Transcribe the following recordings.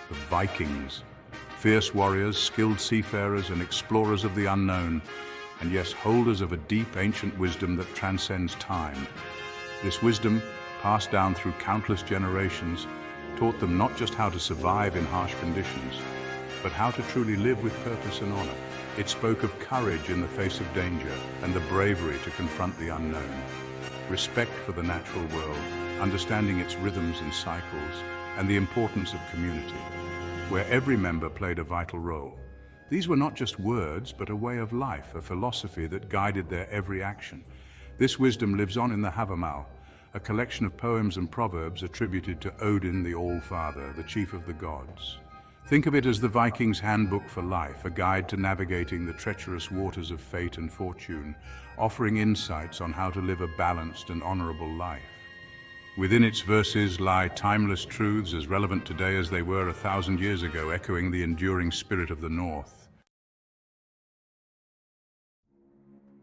the Vikings. Fierce warriors, skilled seafarers, and explorers of the unknown, and yes, holders of a deep, ancient wisdom that transcends time. This wisdom, passed down through countless generations, taught them not just how to survive in harsh conditions, but how to truly live with purpose and honor. It spoke of courage in the face of danger and the bravery to confront the unknown, respect for the natural world, understanding its rhythms and cycles, and the importance of community, where every member played a vital role. These were not just words, but a way of life, a philosophy that guided their every action. This wisdom lives on in the Hámavál, a collection of poems and proverbs attributed to Odin the All-Father, the chief of the gods. Think of it as the Vikings' handbook for life, a guide to navigating the treacherous waters of fate and fortune, offering insights on how to live a balanced and honorable life. Within its verses lie timeless truths as relevant today as they were 1,000 years ago, echoing the enduring spirit of the North.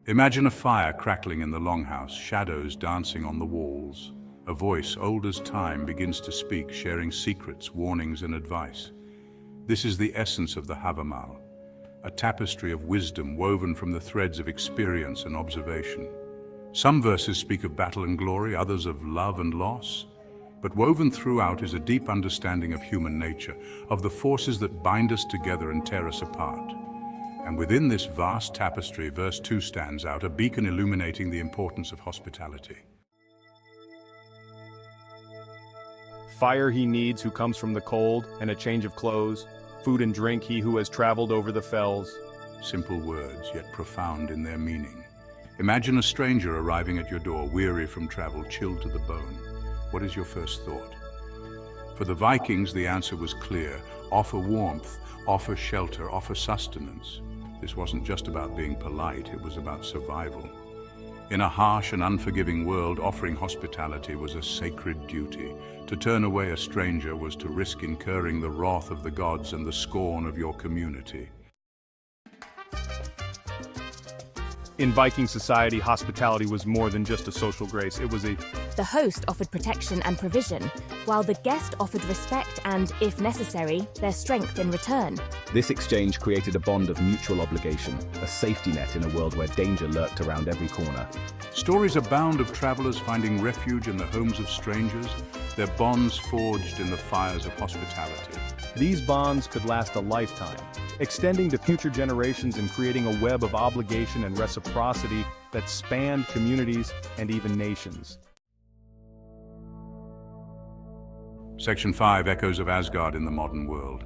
Imagine a fire crackling in the longhouse, shadows dancing on the walls. A voice old as time begins to speak, sharing secrets, warnings, and advice. This is the essence of the Hámavál, a tapestry of wisdom woven from the threads of experience and observation. Some verses speak of battle and glory, others of love and loss, but woven throughout is a deep understanding of human nature, of the forces that bind us together and tear us apart. And within this vast tapestry, verse 2 stands out, a beacon illuminating the importance of hospitality. Fire he needs who comes from the cold, and a change of clothes. Food and drink he who has traveled over the fells. Simple words, yet profound in their meaning. Imagine a stranger arriving at your door, weary from travel, chilled to the bone. What is your first thought? For the Vikings, the answer was clear. Offer warmth, offer shelter, offer sustenance. This wasn't just about being polite, it was about survival. In a harsh and unforgiving world, offering hospitality was a sacred duty. To turn away a stranger was to risk incurring the wrath of the gods and the scorn of your community. In Viking society, hospitality was more than just a social grace. It was The host offered protection and provision, while the guest offered respect and, if necessary, their strength in return. This exchange created a bond of mutual obligation, a safety net in a world where danger lurked around every corner. Stories abound of travelers finding refuge in the homes of strangers, their bonds forged in the fires of hospitality. These bonds could last a lifetime, extending to future generations and creating a web of obligation and reciprocity that spanned communities and even nations. Section 5 echoes of Asgard in the modern world.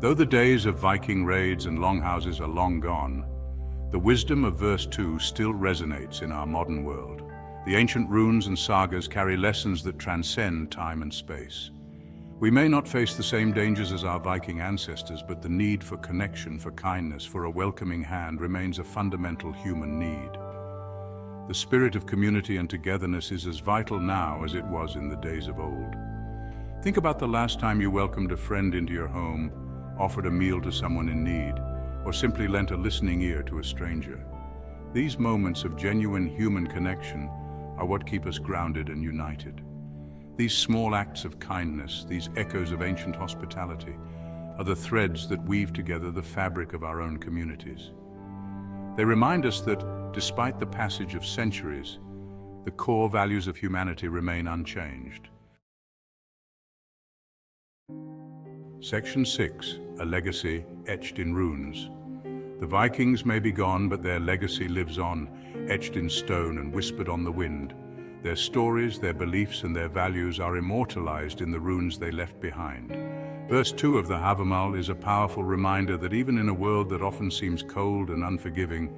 Though the days of Viking raids and longhouses are long gone, the wisdom of verse 2 still resonates in our modern world. The ancient runes and sagas carry lessons that transcend time and space. We may not face the same dangers as our Viking ancestors, but the need for connection, for kindness, for a welcoming hand remains a fundamental human need. The spirit of community and togetherness is as vital now as it was in the days of old. Think about the last time you welcomed a friend into your home, offered a meal to someone in need, or simply lent a listening ear to a stranger. These moments of genuine human connection are what keep us grounded and united. These small acts of kindness, these echoes of ancient hospitality, are the threads that weave together the fabric of our own communities. They remind us that, despite the passage of centuries, the core values of humanity remain unchanged. Section 6, a legacy etched in runes. The Vikings may be gone, but their legacy lives on, etched in stone and whispered on the wind. Their stories, their beliefs, and their values are immortalized in the runes they left behind. Verse 2 of the Hámavál is a powerful reminder that even in a world that often seems cold and unforgiving,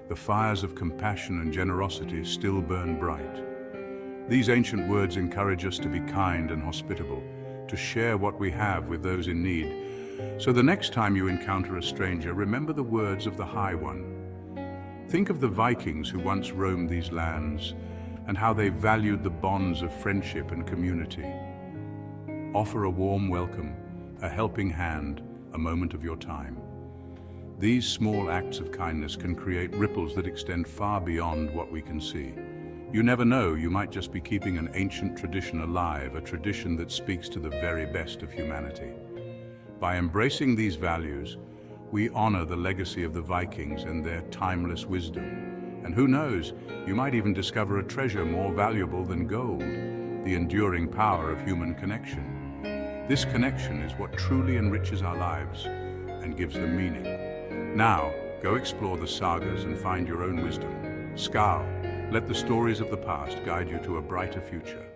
the fires of compassion and generosity still burn bright. These ancient words encourage us to be kind and hospitable, to share what we have with those in need. So the next time you encounter a stranger, remember the words of the High One. Think of the Vikings who once roamed these lands and how they valued the bonds of friendship and community. Offer a warm welcome, a helping hand, a moment of your time. These small acts of kindness can create ripples that extend far beyond what we can see. You never know, you might just be keeping an ancient tradition alive, a tradition that speaks to the very best of humanity. By embracing these values, we honor the legacy of the Vikings and their timeless wisdom. And who knows, you might even discover a treasure more valuable than gold, the enduring power of human connection. This connection is what truly enriches our lives and gives them meaning. Now, go explore the sagas and find your own wisdom. Scowl, let the stories of the past guide you to a brighter future.